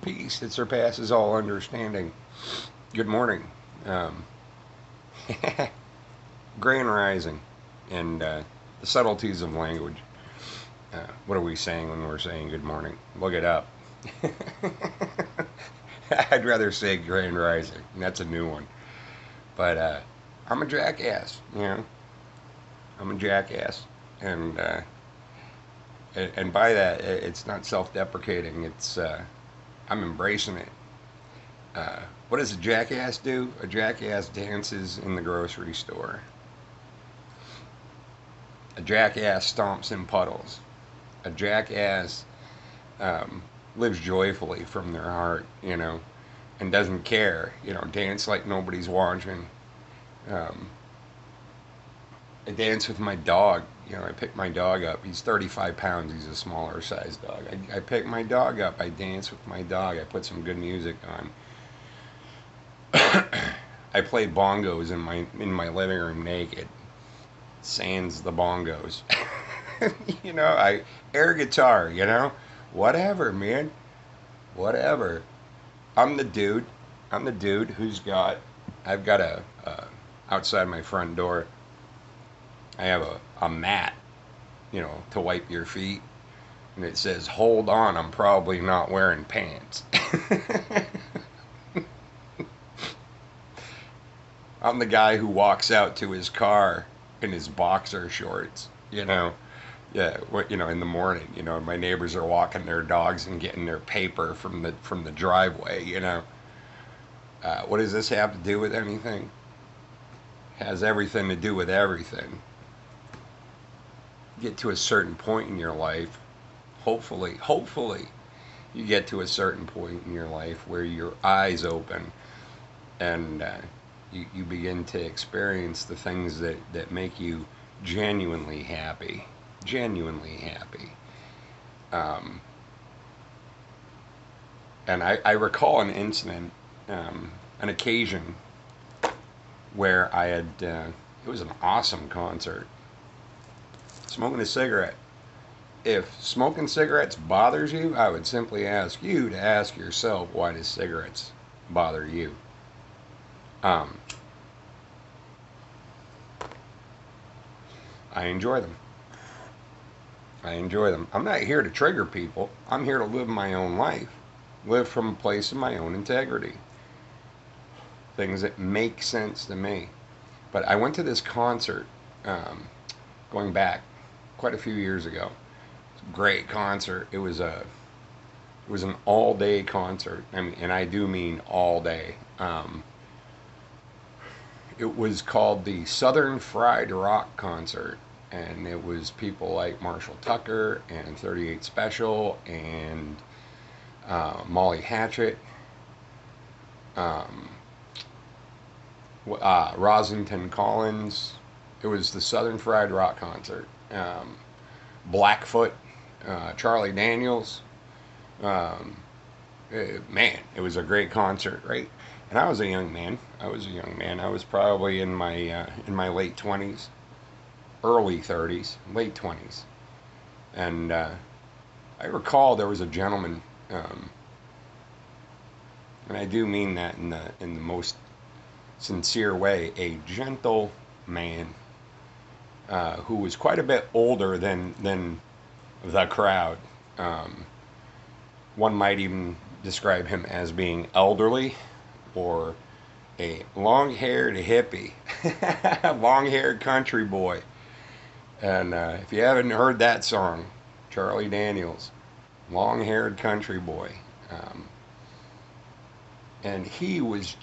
peace that surpasses all understanding. Good morning. Um, Grand rising and the subtleties of language. What are we saying when we're saying good morning? Look it up. I'd rather say grand rising. That's a new one. But I'm a jackass, you know. I'm a jackass. And and by that, it's not self-deprecating. It's I'm embracing it. What does a jackass do? A jackass dances in the grocery store. A jackass stomps in puddles. A jackass um, lives joyfully from their heart, and doesn't care, dance like nobody's watching. Um, I dance with my dog. I pick my dog up. He's 35 pounds. He's a smaller sized dog. I pick my dog up. I dance with my dog. I put some good music on. I play bongos in my living room naked. Sans the bongos. I air guitar. Whatever, man. Whatever. I'm the dude. I'm the dude who's got. I've got outside my front door. I have a mat, to wipe your feet, and it says, "Hold on, I'm probably not wearing pants." I'm the guy who walks out to his car in his boxer shorts, Yeah, in the morning, my neighbors are walking their dogs and getting their paper from the driveway. What does this have to do with anything? Has everything to do with everything. Get to a certain point in your life, hopefully, you get to a certain point in your life where your eyes open and you begin to experience the things that make you genuinely happy. Genuinely happy. Um, and I recall an incident, an occasion where I had, it was an awesome concert, smoking a cigarette. If smoking cigarettes bothers you, I would simply ask you to ask yourself, why does cigarettes bother you? Um, I enjoy them. I enjoy them. I'm not here to trigger people. I'm here to live my own life, live from a place of my own integrity, things that make sense to me. But I went to this concert going back quite a few years ago. Great concert. It was an all day concert. I mean, and I do mean all day. It was called the Southern Fried Rock Concert, and it was people like Marshall Tucker and 38 Special and Molly Hatchet, um, Rosington Collins. It was the Southern Fried Rock Concert. Blackfoot, Charlie Daniels. Um, Man, it was a great concert, right? And I was a young man. I was a young man. I was probably in my late 20s, early 30s, late 20s, and I recall there was a gentleman, and I do mean that in the most sincere way, a gentle man who was quite a bit older than the crowd. Um, One might even describe him as being elderly or a long haired hippie, long haired country boy. And if you haven't heard that song, Charlie Daniels, long haired country boy. Um, and he was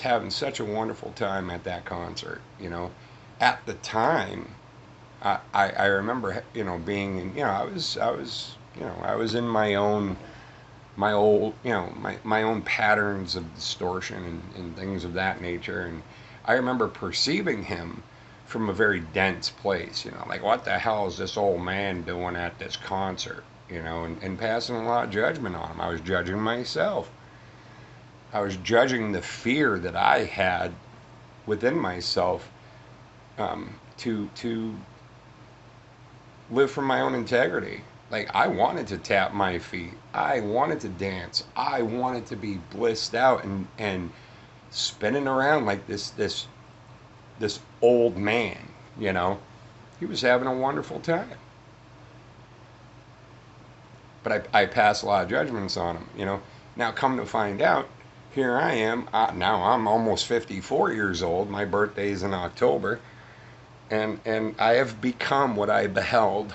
having such a wonderful time at that concert. At the time, I remember, being, I was in my old, my own patterns of distortion and things of that nature. And I remember perceiving him from a very dense place, like, what the hell is this old man doing at this concert, and passing a lot of judgment on him. I was judging myself. I was judging the fear that I had within myself to live from my own integrity. Like I wanted to tap my feet. I wanted to dance. I wanted to be blissed out and spinning around like this old man, you know. He was having a wonderful time. But I pass a lot of judgments on him, you know. Now come to find out, here I am. Now I'm almost 54 years old. My birthday's in October, and I have become what I beheld.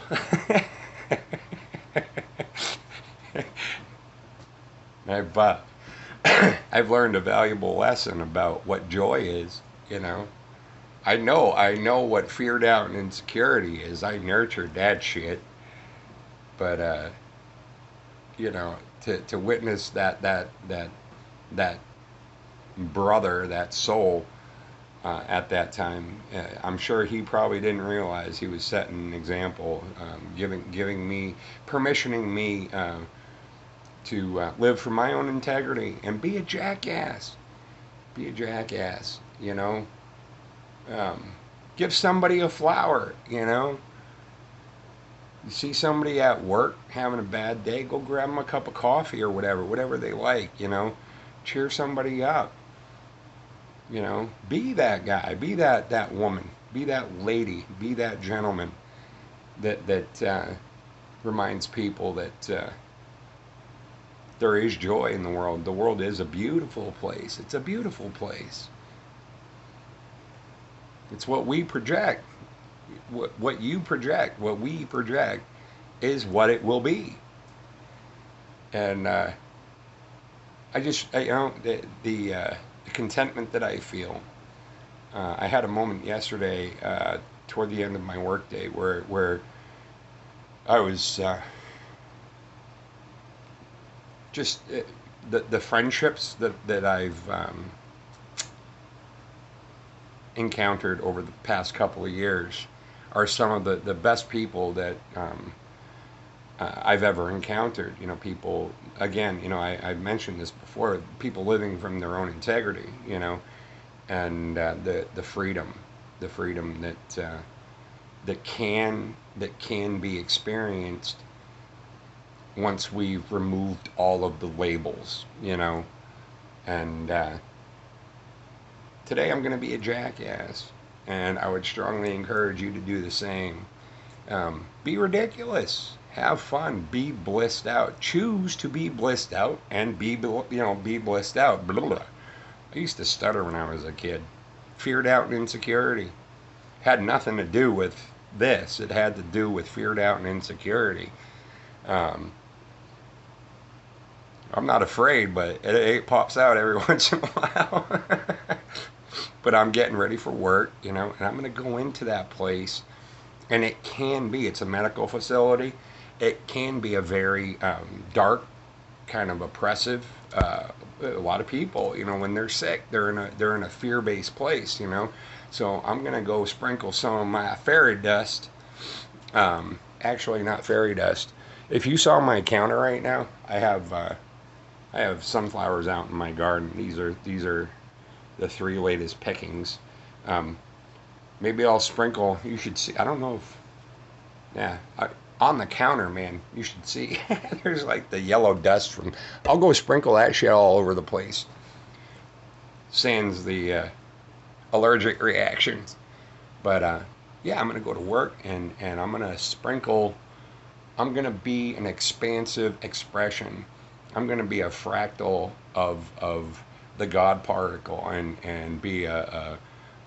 I've I've learned a valuable lesson about what joy is. You know, I know what fear, doubt, and insecurity is. I nurtured that shit, but you know, to witness that brother, that soul, at that time, I'm sure he probably didn't realize he was setting an example, giving me, permissioning me to live for my own integrity and be a jackass. Be a jackass, you know. Um, Give somebody a flower, you know. You see somebody at work having a bad day, go grab them a cup of coffee or whatever they like, you know. Cheer somebody up, you know. Be that guy, be that woman, be that lady, be that gentleman that reminds people that there is joy in the world. The world is a beautiful place. It's a beautiful place. It's what we project. What you project, what we project, is what it will be. And you know, the contentment that I feel. I had a moment yesterday toward the end of my workday where I was just the friendships that I've encountered over the past couple of years are some of the best people that I've ever encountered. You know, people, again, you know, I've mentioned this before, people living from their own integrity, you know, and the freedom that can be experienced once we've removed all of the labels, you know, and today I'm going to be a jackass, and I would strongly encourage you to do the same. Be ridiculous, have fun, be blissed out. Choose to be blissed out and be blissed out. Blah, blah. I used to stutter when I was a kid. Fear, doubt, and insecurity had nothing to do with this. It had to do with fear, doubt, and insecurity. Um, I'm not afraid, but it pops out every once in a while. But I'm getting ready for work, you know, and I'm going to go into that place. And it's a medical facility. It can be a very dark, kind of oppressive. A lot of people, you know, when they're sick, they're in a fear-based place, you know. So I'm going to go sprinkle some of my fairy dust. Actually, not fairy dust. If you saw my counter right now, I have sunflowers out in my garden. These are the three latest pickings. Um, Maybe I'll sprinkle. You should see. I don't know if. Yeah, on the counter, man. You should see. There's like the yellow dust from. I'll go sprinkle that shit all over the place. Sans the allergic reactions. But yeah, I'm gonna go to work and I'm gonna sprinkle. I'm gonna be an expansive expression. I'm gonna be a fractal of the God particle and be a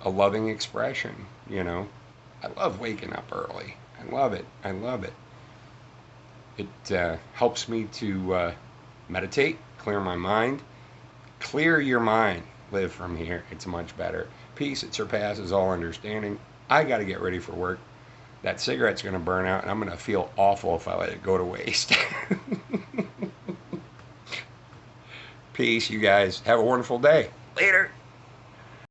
loving expression, you know. I love waking up early. I love it. I love it. It helps me to meditate, clear my mind. Clear your mind. Live from here. It's much better. Peace, it surpasses all understanding. I got to get ready for work. That cigarette's going to burn out, and I'm going to feel awful if I let it go to waste. Peace, you guys. Have a wonderful day. Later.